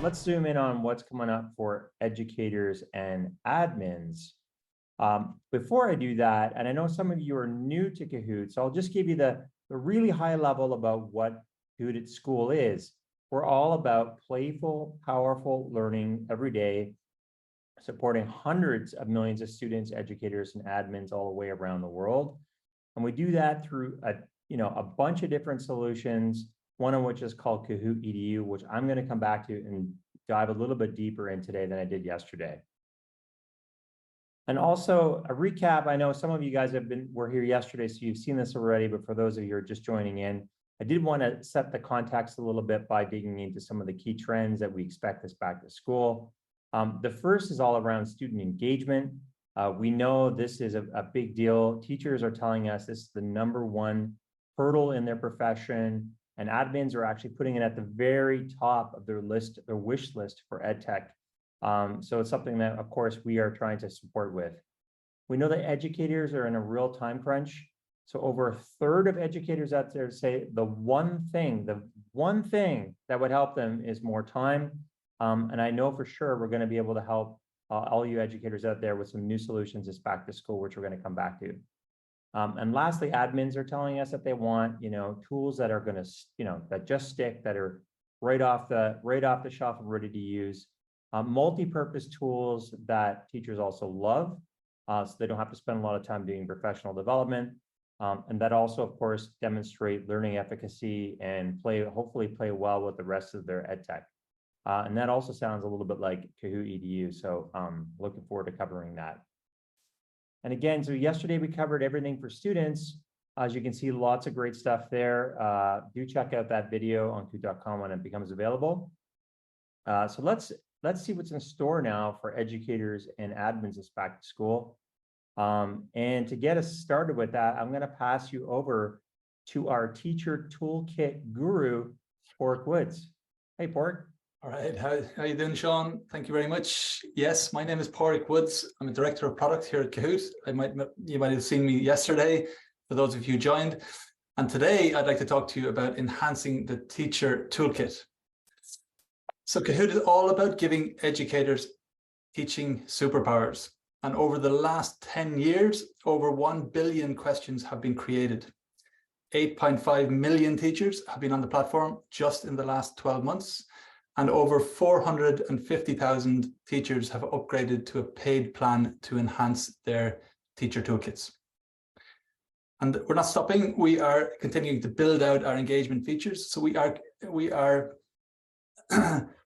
let's zoom in on what's coming up for educators and admins. Before I do that, and I know some of you are new to Kahoot, so I'll just give you the really high level about what Kahoot at School is. We're all about playful, powerful learning every day, supporting hundreds of millions of students, educators, and admins all the way around the world. And we do that through a bunch of different solutions, one of which is called Kahoot EDU, which I'm going to come back to and dive a little bit deeper in today than I did yesterday. And also a recap, I know some of you guys were here yesterday, so you've seen this already, but for those of you who are just joining in, I did want to set the context a little bit by digging into some of the key trends that we expect this back to school. The first is all around student engagement. We know this is a big deal. Teachers are telling us this is the #1 hurdle in their profession, and admins are actually putting it at the very top of their list, their wish list for EdTech. So it's something that, of course, we are trying to support with. We know that educators are in a real time crunch. So over a third of educators out there say the one thing that would help them is more time. And I know for sure we're going to be able to help all you educators out there with some new solutions this back to school, which we're going to come back to. And lastly, admins are telling us that they want, tools that are going to, that just stick, that are right off the shelf and ready to use. Multi-purpose tools that teachers also love, so they don't have to spend a lot of time doing professional development. And that also, of course, demonstrate learning efficacy and hopefully play well with the rest of their EdTech. And that also sounds a little bit like Kahoot EDU. So looking forward to covering that. And again, so yesterday we covered everything for students. As you can see, lots of great stuff there. Do check out that video on kahoot.com when it becomes available. So let's see what's in store now for educators and admins this back to school. And to get us started with that, I'm going to pass you over to our teacher toolkit guru, Pork Woods. Hey, Pork. All right, how you doing, Sean? Thank you very much. Yes, my name is Pork Woods. I'm a director of product here at Kahoot. You might have seen me yesterday, for those of you who joined. And today I'd like to talk to you about enhancing the teacher toolkit. So Kahoot is all about giving educators teaching superpowers. And over the last 10 years, over 1 billion questions have been created. 8.5 million teachers have been on the platform just in the last 12 months. And over 450,000 teachers have upgraded to a paid plan to enhance their teacher toolkits. And we're not stopping. We are continuing to build out our engagement features. So we are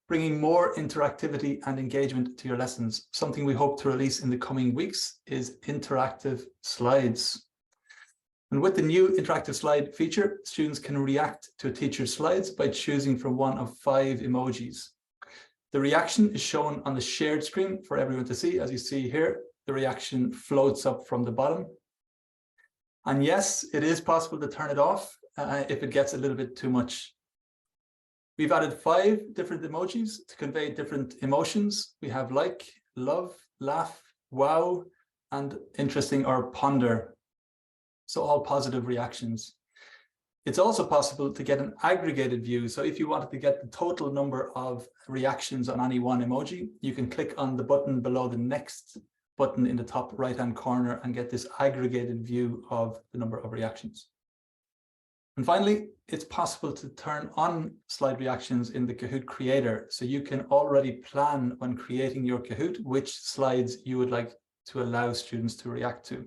bringing more interactivity and engagement to your lessons. Something we hope to release in the coming weeks is interactive slides. And with the new interactive slide feature, students can react to a teacher's slides by choosing from one of 5 emojis. The reaction is shown on the shared screen for everyone to see. As you see here, the reaction floats up from the bottom. And yes, it is possible to turn it off if it gets a little bit too much. We've added 5 different emojis to convey different emotions. We have like, love, laugh, wow, and interesting or ponder. So all positive reactions. It's also possible to get an aggregated view. So if you wanted to get the total number of reactions on any one emoji, you can click on the button below the next button in the top right-hand corner and get this aggregated view of the number of reactions. And finally, it's possible to turn on slide reactions in the Kahoot Creator. So you can already plan when creating your Kahoot which slides you would like to allow students to react to.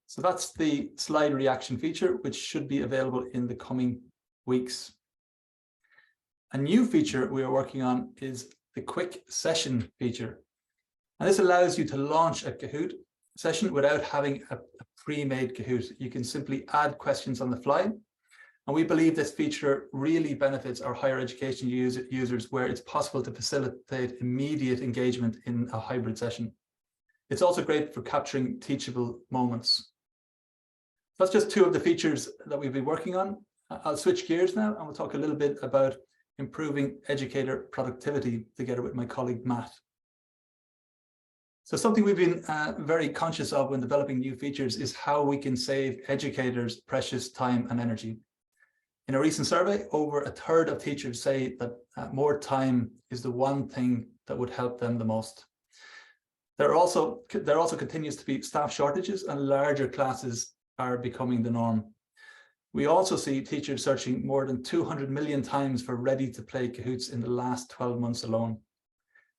So that's the slide reaction feature, which should be available in the coming weeks. A new feature we are working on is the quick session feature. And this allows you to launch a Kahoot session without having a pre-made Kahoot. You can simply add questions on the fly. And we believe this feature really benefits our higher education users where it's possible to facilitate immediate engagement in a hybrid session. It's also great for capturing teachable moments. That's just 2 of the features that we've been working on. I'll switch gears now and we'll talk a little bit about improving educator productivity together with my colleague, Matt. So something we've been very conscious of when developing new features is how we can save educators precious time and energy. In a recent survey, over a third of teachers say that more time is the one thing that would help them the most. There also continues to be staff shortages, and larger classes are becoming the norm. We also see teachers searching more than 200 million times for ready-to-play Kahoots in the last 12 months alone.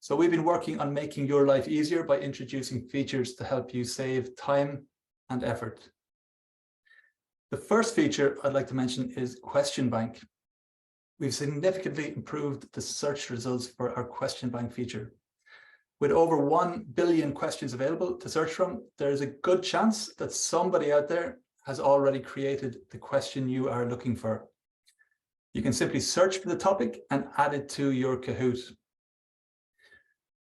So we've been working on making your life easier by introducing features to help you save time and effort. The first feature I'd like to mention is Question Bank. We've significantly improved the search results for our Question Bank feature. With over 1 billion questions available to search from, there is a good chance that somebody out there has already created the question you are looking for. You can simply search for the topic and add it to your Kahoot.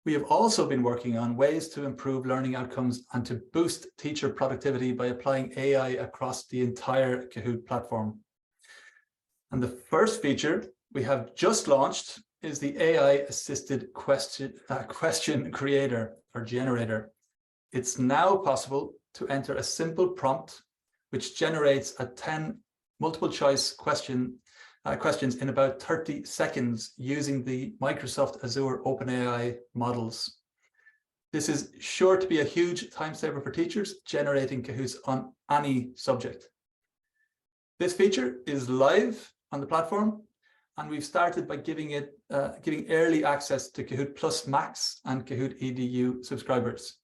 We have also been working on ways to improve learning outcomes and to boost teacher productivity by applying AI across the entire Kahoot platform. And the first feature we have just launched is the AI-assisted question creator or generator. It's now possible to enter a simple prompt which generates a 10 multiple choice questions in about 30 seconds using the Microsoft Azure OpenAI models. This is sure to be a huge time saver for teachers generating Kahoots on any subject. This feature is live on the platform, and we've started by giving early access to Kahoot Plus Max and Kahoot EDU subscribers.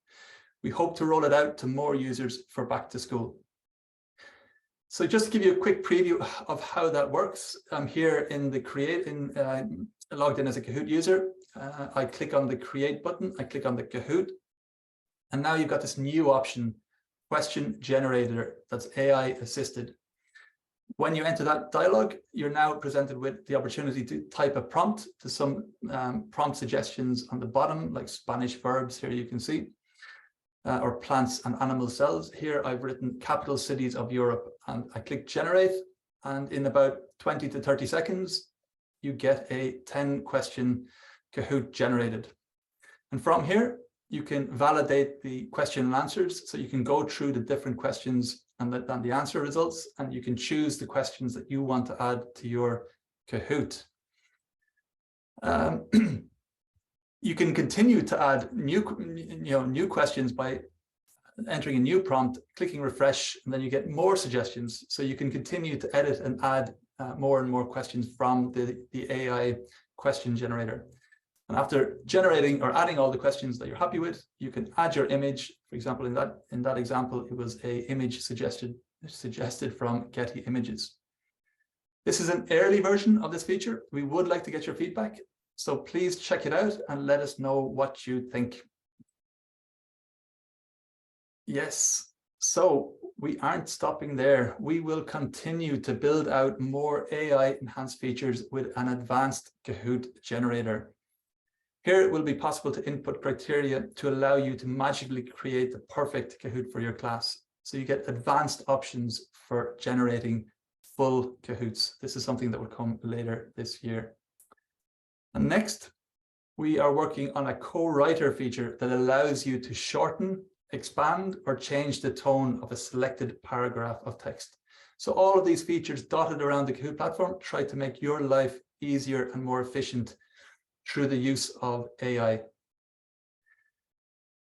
We hope to roll it out to more users for back to school. So just to give you a quick preview of how that works, I'm here in the logged in as a Kahoot user. I click on the create button, I click on the Kahoot, and now you've got this new option, question generator, that's AI assisted. When you enter that dialog, you're now presented with the opportunity to type a prompt to some prompt suggestions on the bottom, like Spanish verbs here you can see, or plants and animal cells. Here I've written capital cities of Europe, and I click generate, and in about 20 to 30 seconds, you get a 10 question Kahoot generated. And from here, you can validate the question and answers. So you can go through the different questions and the answer results, and you can choose the questions that you want to add to your Kahoot. You can continue to add new questions by entering a new prompt, clicking refresh, and then you get more suggestions. So you can continue to edit and add more and more questions from the AI question generator. And after generating or adding all the questions that you're happy with, you can add your image. For example, in that example, it was an image suggested from Getty Images. This is an early version of this feature. We would like to get your feedback, so please check it out and let us know what you think. Yes, so we aren't stopping there. We will continue to build out more AI enhanced features with an advanced Kahoot generator. Here it will be possible to input criteria to allow you to magically create the perfect Kahoot for your class. So you get advanced options for generating full Kahoots. This is something that will come later this year. And next, we are working on a co-writer feature that allows you to shorten, expand, or change the tone of a selected paragraph of text. So all of these features dotted around the Kahoot platform try to make your life easier and more efficient through the use of AI.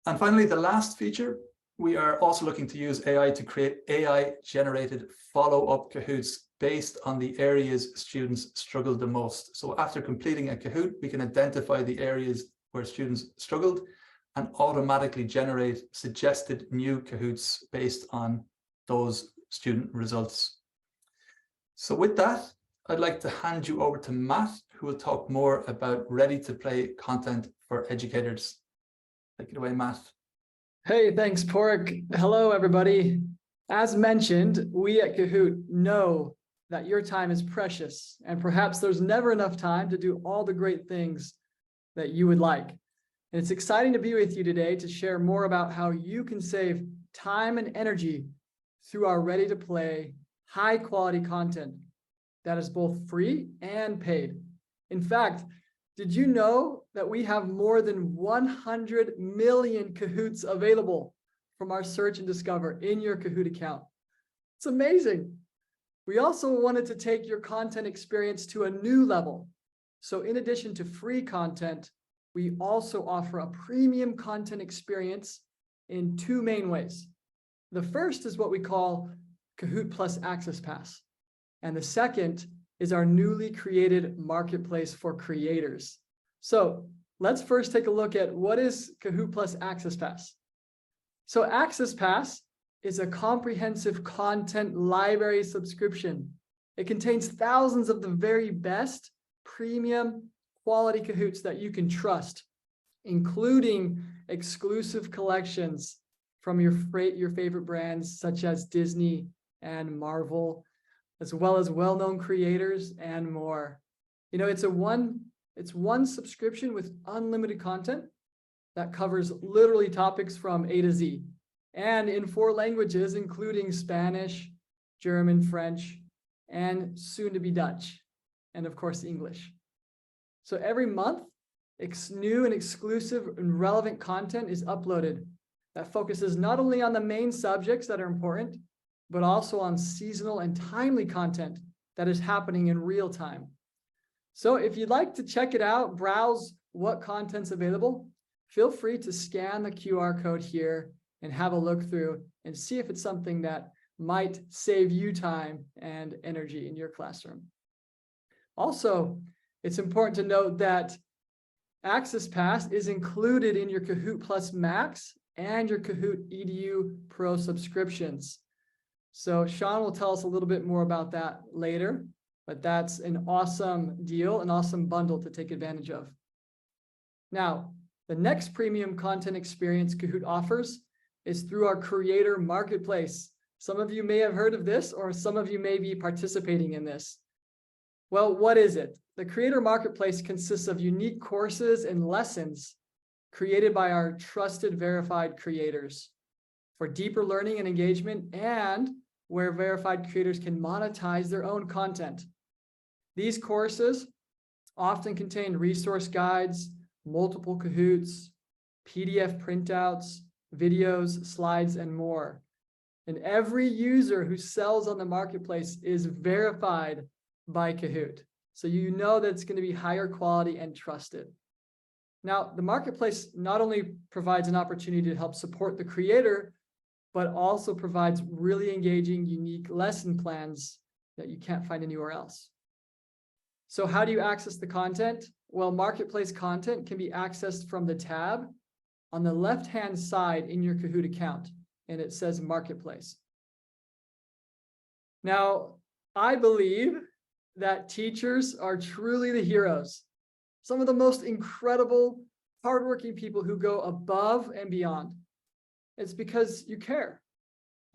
And finally, the last feature, we are also looking to use AI to create AI-generated follow-up Kahoots based on the areas students struggled the most. So after completing a Kahoot, we can identify the areas where students struggled and automatically generate suggested new Kahoots based on those student results. So with that, I'd like to hand you over to Matt, who will talk more about ready-to-play content for educators. Take it away, Matt. Hey, thanks, Pork. Hello, everybody. As mentioned, we at Kahoot know that your time is precious, and perhaps there's never enough time to do all the great things that you would like. And it's exciting to be with you today to share more about how you can save time and energy through our ready-to-play, high-quality content that is both free and paid. In fact, did you know that we have more than 100 million Kahoots available from our search and discover in your Kahoot account? It's amazing. We also wanted to take your content experience to a new level. So in addition to free content, we also offer a premium content experience in two main ways. The first is what we call Kahoot Plus Access Pass. And the second is our newly created marketplace for creators. So let's first take a look at what is Kahoot Plus Access Pass. So Access Pass is a comprehensive content library subscription. It contains thousands of the very best premium quality Kahoots that you can trust, including exclusive collections from your favorite brands such as Disney and Marvel, as well as well-known creators and more. You know, it's one subscription with unlimited content that covers literally topics from A to Z, and in 4 languages, including Spanish, German, French, and soon to be Dutch, and of course, English. So every month, new and exclusive and relevant content is uploaded that focuses not only on the main subjects that are important, but also on seasonal and timely content that is happening in real time. So if you'd like to check it out, browse what content's available, feel free to scan the QR code here and have a look through and see if it's something that might save you time and energy in your classroom. Also, it's important to note that Access Pass is included in your Kahoot Plus Max and your Kahoot EDU Pro subscriptions. So Sean will tell us a little bit more about that later, but that's an awesome deal, an awesome bundle to take advantage of. Now, the next premium content experience Kahoot offers is through our creator marketplace. Some of you may have heard of this, or some of you may be participating in this. Well, what is it? The creator marketplace consists of unique courses and lessons created by our trusted verified creators for deeper learning and engagement, and where verified creators can monetize their own content. These courses often contain resource guides, multiple Kahoots, PDF printouts, videos, slides, and more. And every user who sells on the marketplace is verified by Kahoot. So you know that it's going to be higher quality and trusted. Now, the marketplace not only provides an opportunity to help support the creator, but also provides really engaging, unique lesson plans that you can't find anywhere else. So how do you access the content? Well, marketplace content can be accessed from the tab on the left-hand side in your Kahoot account, and it says Marketplace. Now, I believe that teachers are truly the heroes, some of the most incredible, hardworking people who go above and beyond. It's because you care.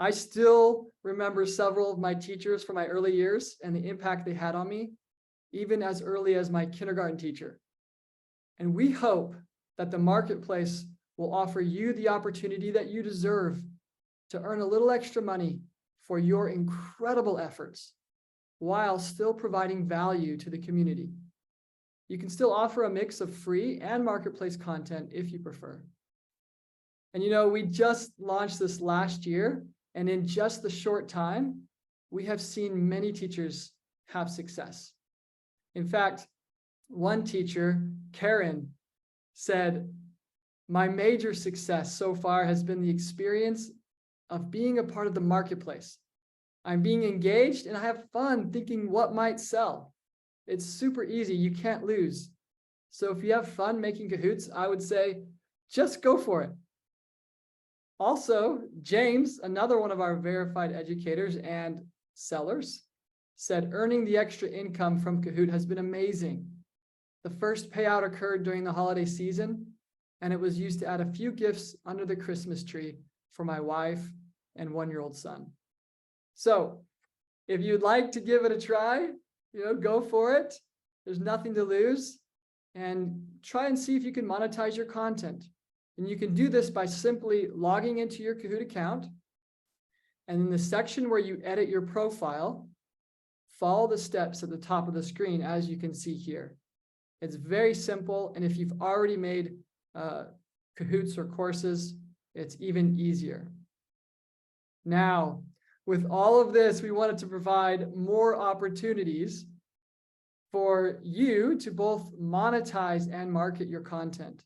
I still remember several of my teachers from my early years and the impact they had on me, even as early as my kindergarten teacher. And we hope that the marketplace will offer you the opportunity that you deserve to earn a little extra money for your incredible efforts, while still providing value to the community. You can still offer a mix of free and marketplace content if you prefer. And you know, we just launched this last year, and in just the short time, we have seen many teachers have success. In fact, one teacher, Karen, said, "My major success so far has been the experience of being a part of the marketplace. I'm being engaged and I have fun thinking what might sell. It's super easy, you can't lose. So if you have fun making Kahoots, I would say, just go for it." Also, James, another one of our verified educators and sellers, said earning the extra income from Kahoot has been amazing. The first payout occurred during the holiday season, and it was used to add a few gifts under the Christmas tree for my wife and 1-year-old son. So if you'd like to give it a try, go for it. There's nothing to lose, and try and see if you can monetize your content. And you can do this by simply logging into your Kahoot account, and in the section where you edit your profile, follow the steps at the top of the screen, as you can see here. It's very simple, and if you've already made Kahoots or courses, it's even easier. Now, with all of this, we wanted to provide more opportunities for you to both monetize and market your content.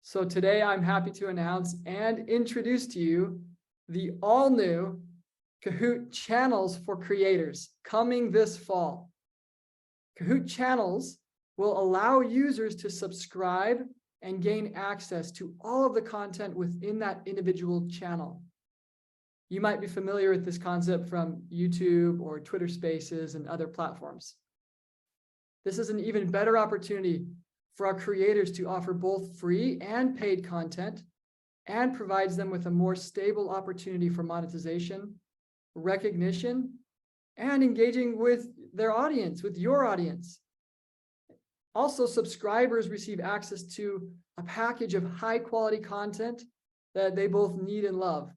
So today I'm happy to announce and introduce to you the all-new Kahoot channels for creators coming this fall. Kahoot channels will allow users to subscribe and gain access to all of the content within that individual channel. You might be familiar with this concept from YouTube or Twitter Spaces and other platforms. This is an even better opportunity for our creators to offer both free and paid content, and provides them with a more stable opportunity for monetization, recognition, and engaging with their audience, with your audience. Also, subscribers receive access to a package of high quality content that they both need and love.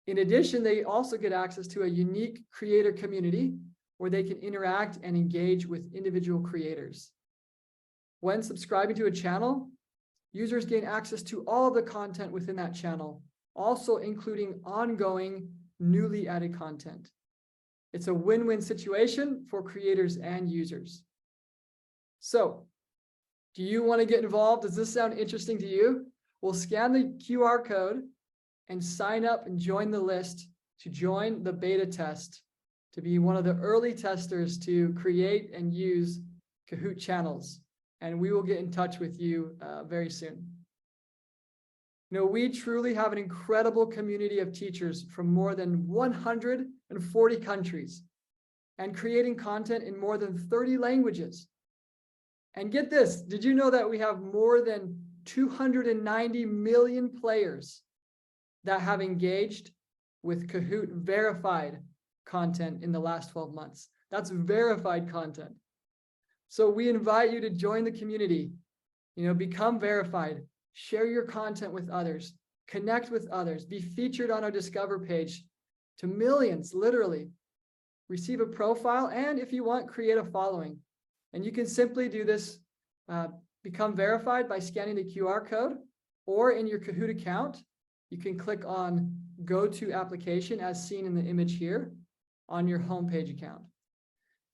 In addition, they also get access to a unique creator community where they can interact and engage with individual creators. When subscribing to a channel, users gain access to all the content within that channel, also including ongoing, newly added content. It's a win-win situation for creators and users. So, do you want to get involved? Does this sound interesting to you? We'll scan the QR code and sign up and join the list to join the beta test, to be one of the early testers to create and use Kahoot channels. And we will get in touch with you very soon. You know, we truly have an incredible community of teachers from more than 140 countries and creating content in more than 30 languages. And get this, did you know that we have more than 290 million players that have engaged with Kahoot verified content in the last 12 months? That's verified content. So we invite you to join the community, become verified, share your content with others, connect with others, be featured on our Discover page to millions, literally. Receive a profile, and if you want, create a following. And you can simply do this, become verified by scanning the QR code, or in your Kahoot account, you can click on Go to Application as seen in the image here on your homepage account.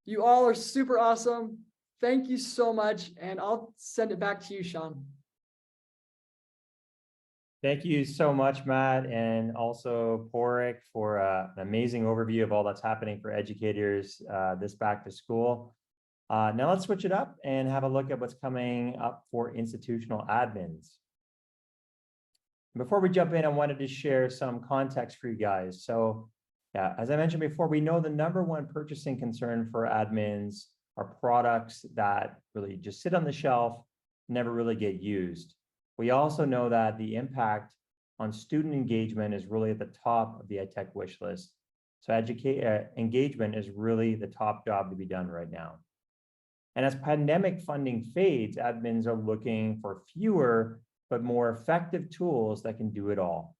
You all are super awesome. Thank you so much, and I'll send it back to you, Sean. Thank you so much, Matt, and also Porrick for an amazing overview of all that's happening for educators this back to school. Now let's switch it up and have a look at what's coming up for institutional admins. Before we jump in, I wanted to share some context for you guys. So yeah, as I mentioned before, we know the #1 purchasing concern for admins are products that really just sit on the shelf, never really get used. We also know that the impact on student engagement is really at the top of the EdTech wish list. So engagement is really the top job to be done right now. And as pandemic funding fades, admins are looking for fewer but more effective tools that can do it all.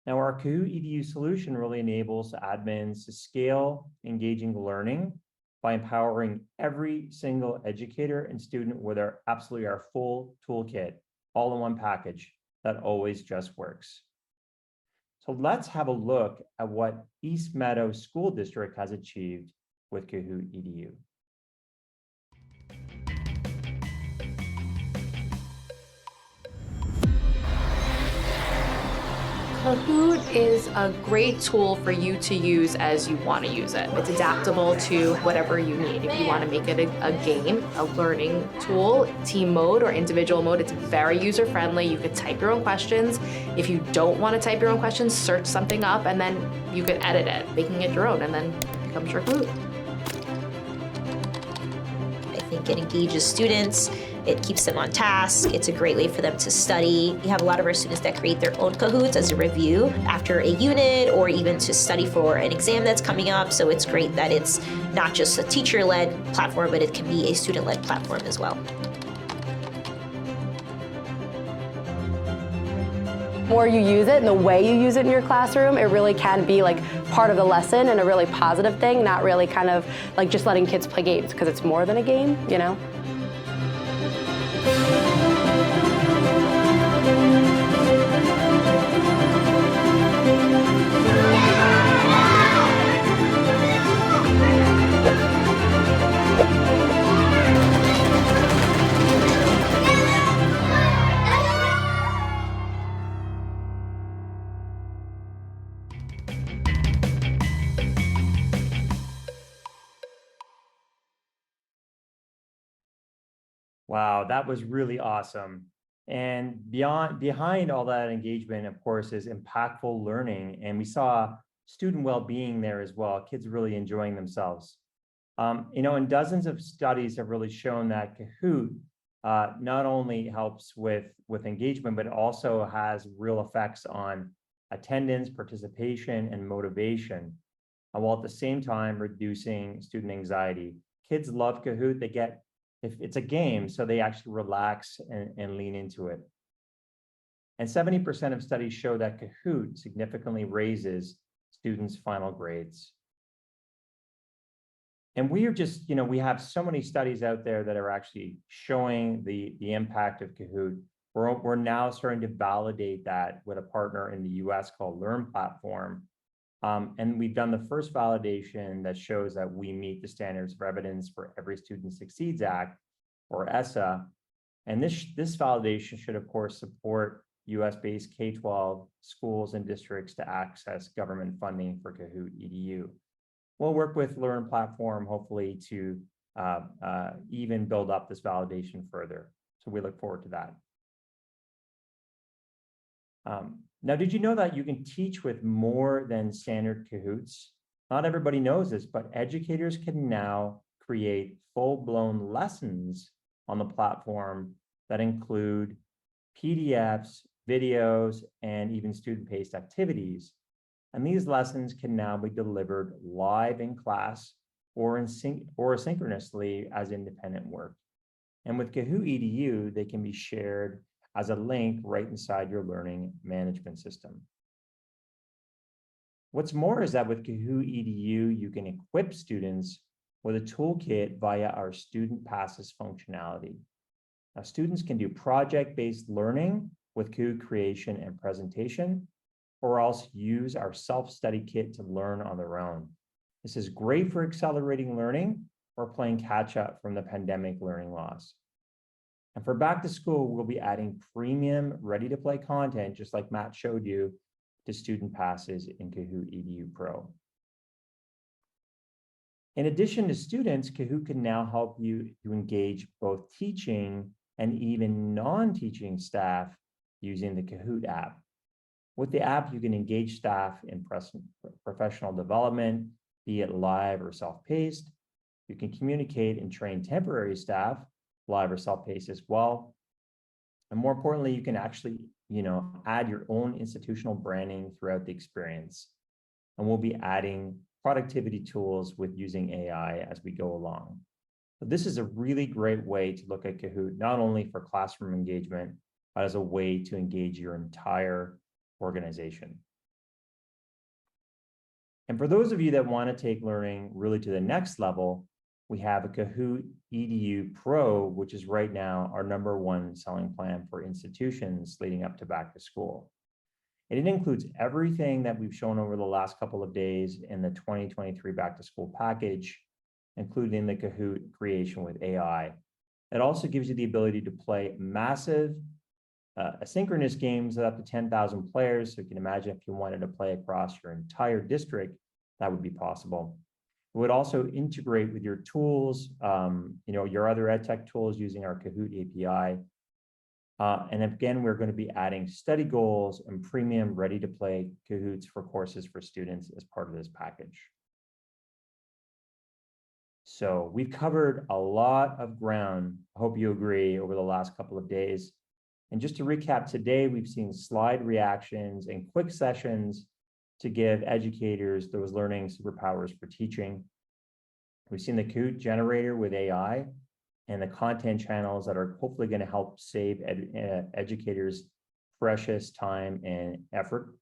Now, our Kahoot EDU solution really enables admins to scale engaging learning by empowering every single educator and student with our full toolkit, all in one package that always just works. So let's have a look at what East Meadow School District has achieved with Kahoot EDU. Kahoot is a great tool for you to use as you want to use it. It's adaptable to whatever you need. If you want to make it a game, a learning tool, team mode or individual mode, it's very user-friendly. You could type your own questions. If you don't want to type your own questions, search something up and then you could edit it, making it your own, and then it becomes your Kahoot. I think it engages students. It keeps them on task. It's a great way for them to study. We have a lot of our students that create their own Kahoots as a review after a unit or even to study for an exam that's coming up. So it's great that it's not just a teacher-led platform, but it can be a student-led platform as well. The more you use it and the way you use it in your classroom, it really can be like part of the lesson and a really positive thing, not really kind of like just letting kids play games, because it's more than a game, you know? Yeah! Wow, that was really awesome. And behind all that engagement, of course, is impactful learning. And we saw student well-being there as well, kids really enjoying themselves. And dozens of studies have really shown that Kahoot not only helps with engagement, but it also has real effects on attendance, participation, and motivation, while at the same time reducing student anxiety. Kids love Kahoot. If it's a game, so they actually relax and lean into it. And 70% of studies show that Kahoot significantly raises students' final grades. And we are just, we have so many studies out there that are actually showing the impact of Kahoot. We're now starting to validate that with a partner in the US called Learn Platform. And we've done the first validation that shows that we meet the standards of evidence for Every Student Succeeds Act, or ESSA. And this validation should, of course, support US-based K-12 schools and districts to access government funding for Kahoot EDU. We'll work with Learn Platform, hopefully, to even build up this validation further. So we look forward to that. Now, did you know that you can teach with more than standard Kahoots? Not everybody knows this, but educators can now create full-blown lessons on the platform that include PDFs, videos, and even student-paced activities. And these lessons can now be delivered live in class or asynchronously as independent work. And with Kahoot EDU, they can be shared as a link right inside your learning management system. What's more is that with Kahoot EDU, you can equip students with a toolkit via our Student Passes functionality. Now, students can do project-based learning with Kahoot creation and presentation, or else use our self-study kit to learn on their own. This is great for accelerating learning or playing catch-up from the pandemic learning loss. And for back to school, we'll be adding premium ready-to-play content, just like Matt showed you, to Student Passes in Kahoot EDU Pro. In addition to students, Kahoot can now help you to engage both teaching and even non-teaching staff using the Kahoot app. With the app, you can engage staff in professional development, be it live or self-paced. You can communicate and train temporary staff, live or self-paced as well. And more importantly, you can actually, add your own institutional branding throughout the experience. And we'll be adding productivity tools with using AI as we go along. So this is a really great way to look at Kahoot, not only for classroom engagement, but as a way to engage your entire organization. And for those of you that want to take learning really to the next level, we have a Kahoot EDU Pro, which is right now our #1 selling plan for institutions leading up to back to school. And it includes everything that we've shown over the last couple of days in the 2023 back to school package, including the Kahoot creation with AI. It also gives you the ability to play massive asynchronous games with up to 10,000 players. So you can imagine if you wanted to play across your entire district, that would be possible. It would also integrate with your tools, your other EdTech tools using our Kahoot API. And again, we're going to be adding study goals and premium ready-to-play Kahoots for courses for students as part of this package. So we've covered a lot of ground, I hope you agree, over the last couple of days. And just to recap, today we've seen slide reactions and quick sessions to give educators those learning superpowers for teaching. We've seen the Kahoot generator with AI and the content channels that are hopefully going to help save educators precious time and effort.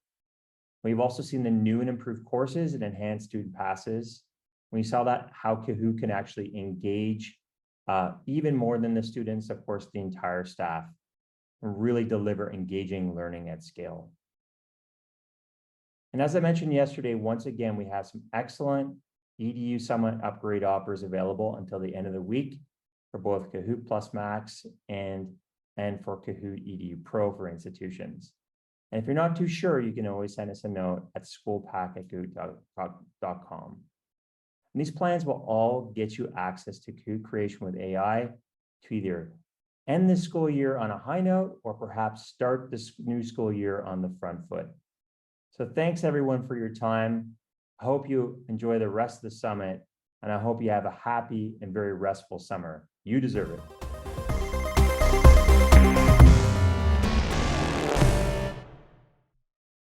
We've also seen the new and improved courses and enhanced student passes. We saw that how Kahoot can actually engage even more than the students, of course, the entire staff, and really deliver engaging learning at scale. And as I mentioned yesterday, once again, we have some excellent EDU Summit upgrade offers available until the end of the week for both Kahoot Plus Max and for Kahoot EDU Pro for institutions. And if you're not too sure, you can always send us a note at schoolpack@kahoot.com. And these plans will all get you access to Kahoot creation with AI to either end this school year on a high note, or perhaps start this new school year on the front foot. So thanks everyone for your time. I hope you enjoy the rest of the summit, and I hope you have a happy and very restful summer. You deserve it.